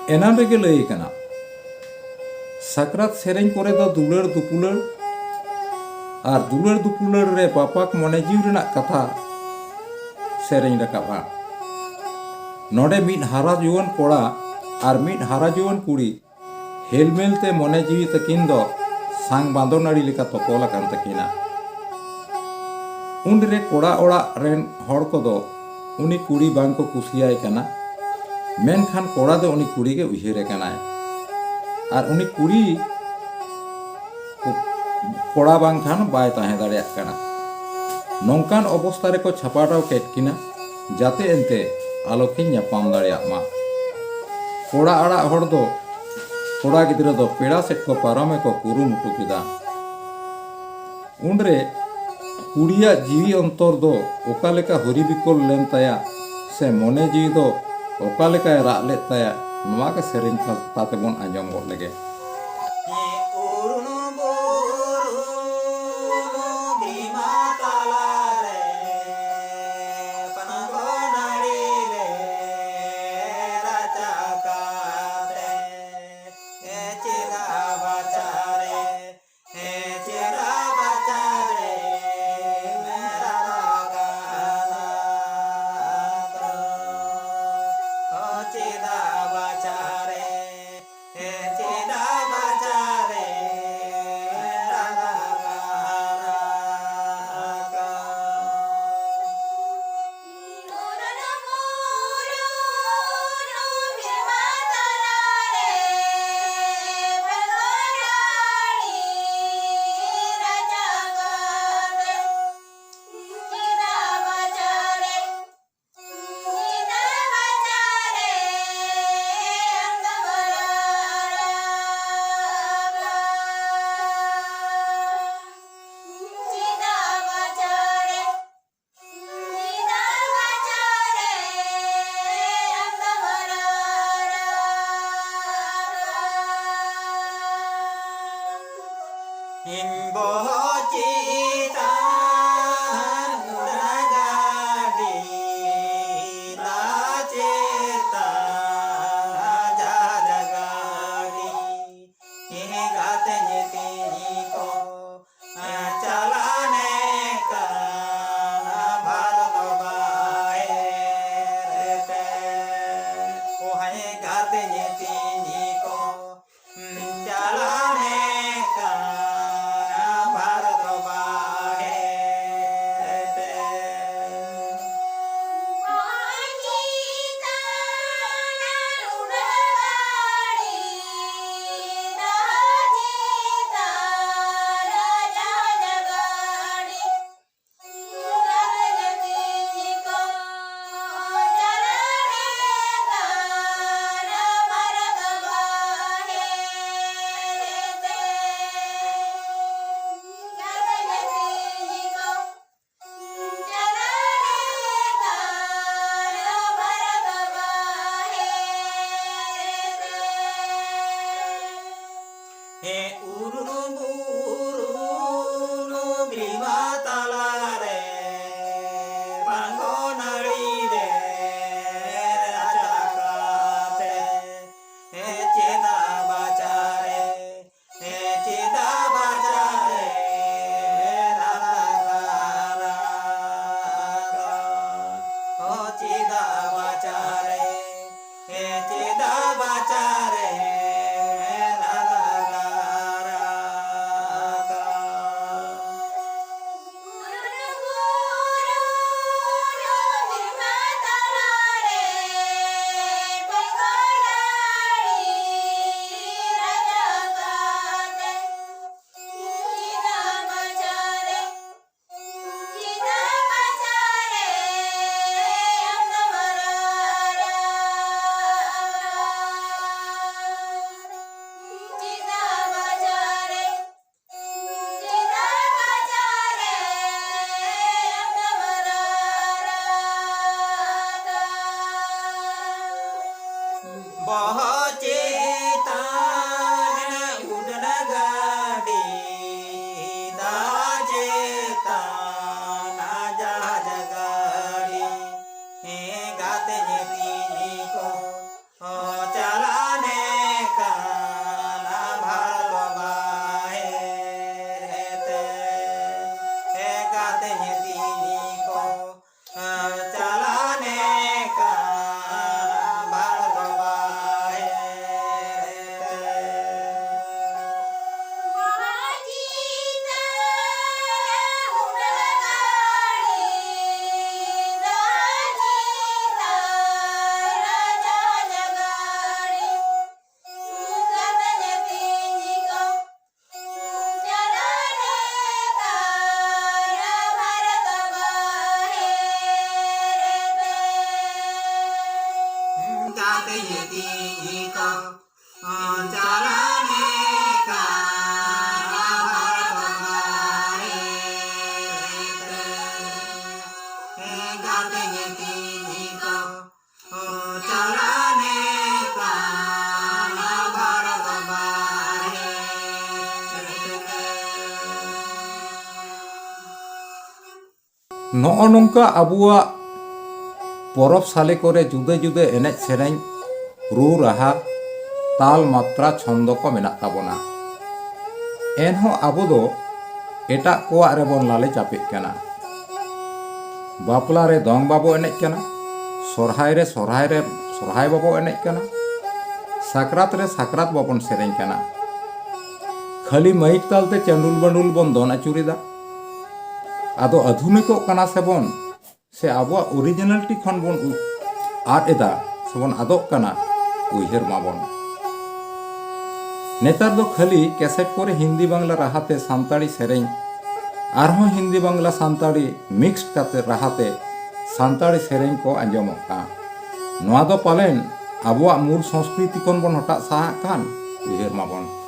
एनाम रेगे लई कना साकरात सेरें करे दो दुलार दुपुलार और दुलार दुपुलार रे बापाक मने जीव रेनाक कथा सेरें रकाबा। नोडे मिड हारा जुआन कोड़ा और मिड हारा जुआन कुड़ी हेलमेलते मने जीवी तकिन दो सांग बांधो नाड़ी लेका तोपोल आकान तकिना। उनरे कोड़ा ओड़ा रेन हड़ को दो उनी कुड़ी बांग को कुसियाय कना, मेनखान कोड़ा दो उनी कुड़ी के उहिरे कनाय और उनी कुड़ी कोड़ा बांग खान बाय ताहें दाड़ेयाक कना। नोंकान अवस्था रे को छापाटाव केट किना जाते एनते आलोकिन ᱧᱟᱯᱟᱢ दाड़ेयाक मा। कोड़ा आड़ा हड़ दो कोड़ा गिद्रा दो पेड़ा सेट को पारमे को कुरुमुटु किदा। उनरे कुड़िया जीवी अंतर दो ओका लेका हरि बिकल लेन ताया से मने जीवी दो ओका लेका राग लेत ताया नोवा के सेरें ताते बोन आंजम गद लेगे। ᱱᱚᱜᱼᱚ ᱱᱚᱝᱠᱟ ᱟᱵᱚᱣᱟᱜ ᱯᱚᱨᱚᱵᱽ ᱥᱟᱞᱮ ᱠᱚᱨᱮ ᱡᱩᱫᱟᱹ ᱡᱩᱫᱟᱹ ᱮᱱᱮᱡ ᱥᱮᱨᱮᱧ, ᱨᱩ ᱨᱟᱦᱟ, ᱛᱟᱞ ᱢᱟᱛᱨᱟ ᱪᱷᱚᱱᱫᱚ ᱠᱚ ᱢᱮᱱᱟᱜ ᱛᱟᱵᱚᱱᱟ। ᱮᱱᱦᱚᱸ ᱟᱵᱚ ᱫᱚ ᱮᱴᱟᱜ ᱠᱚᱣᱟᱜ ᱨᱮᱵᱚᱱ ᱞᱟᱞᱮ ᱪᱟᱯᱮᱜ ᱠᱟᱱᱟ। ᱵᱟᱯᱞᱟ ᱨᱮ ᱫᱚᱝ ᱵᱟᱵᱚ ᱮᱱᱮᱡ ᱠᱟᱱᱟ, ᱥᱚᱨᱦᱟᱭ ᱨᱮ ᱥᱚᱨᱦᱟᱭ ᱵᱟᱵᱚ ᱮᱱᱮᱡ ᱠᱟᱱᱟ, ᱥᱟᱠᱨᱟᱛ ᱨᱮ ᱥᱟᱠᱨᱟᱛ ᱵᱟᱵᱚᱱ ᱥᱮᱨᱮᱧ ᱠᱟᱱᱟ। ᱠᱷᱟᱹᱞᱤ ᱢᱟᱹᱭᱤᱠ ᱛᱟᱞᱛᱮ ᱪᱟᱸᱰᱩᱞ ᱵᱟᱸᱰᱩᱞ ᱵᱚᱱ ᱫᱚᱱ ᱟᱹᱪᱩᱨᱮᱫᱟ। ᱟᱫᱚ ᱟধᱩᱱᱤᱠᱚᱜ ᱠᱟᱱᱟ ᱥᱮᱵᱚᱱ, ᱥᱮ ᱟᱵᱚᱣᱟᱜ ᱚᱨᱤᱡᱤᱱᱟᱞᱴᱤ ᱠᱷᱚᱱ ᱵᱚᱱ ᱟᱫ ᱮᱫᱟ ᱥᱮᱵᱚᱱ ᱟᱫᱚᱜ ᱠᱟᱱᱟ, ᱩᱭᱦᱟᱹᱨ ᱢᱟᱵᱚᱱ। ᱱᱮᱛᱟᱨ ᱫᱚ ᱠᱷᱟᱹᱞᱤ ᱠᱮᱥᱮᱴ ᱠᱚᱨᱮ ᱦᱤন্দি ᱵᱟᱝᱞᱟ ᱨᱟᱦᱟᱛᱮ ᱥᱟᱱᱛᱟᱲᱤ ᱥᱮᱨᱮᱧ, ᱟᱨᱦᱚᱸ ᱦᱤন্দি ᱵᱟᱝᱞᱟ ᱥᱟᱱᱛᱟᱲᱤ ᱢᱤᱠᱥ ᱠᱟᱛᱮ ᱨᱟᱦᱟᱛᱮ ᱥᱟᱱᱛᱟᱲᱤ ᱥᱮᱨᱮᱧ ᱠᱚ ᱟᱸᱡᱚᱢᱚᱜ ᱠᱟᱱᱟ। ᱱᱚᱣᱟ ᱫᱚ ᱯᱟᱞᱮᱱ ᱟᱵᱚᱣᱟᱜ ᱢᱩᱞ ᱥᱚᱝᱥᱠᱨᱤᱛᱤ ᱠᱷᱚᱱ ᱵᱚᱱ ᱦᱚᱴᱟᱜ ᱥᱟᱦᱟᱜ ᱠᱟᱱ, ᱩᱭᱦᱟᱹᱨ ᱢᱟᱵᱚᱱ।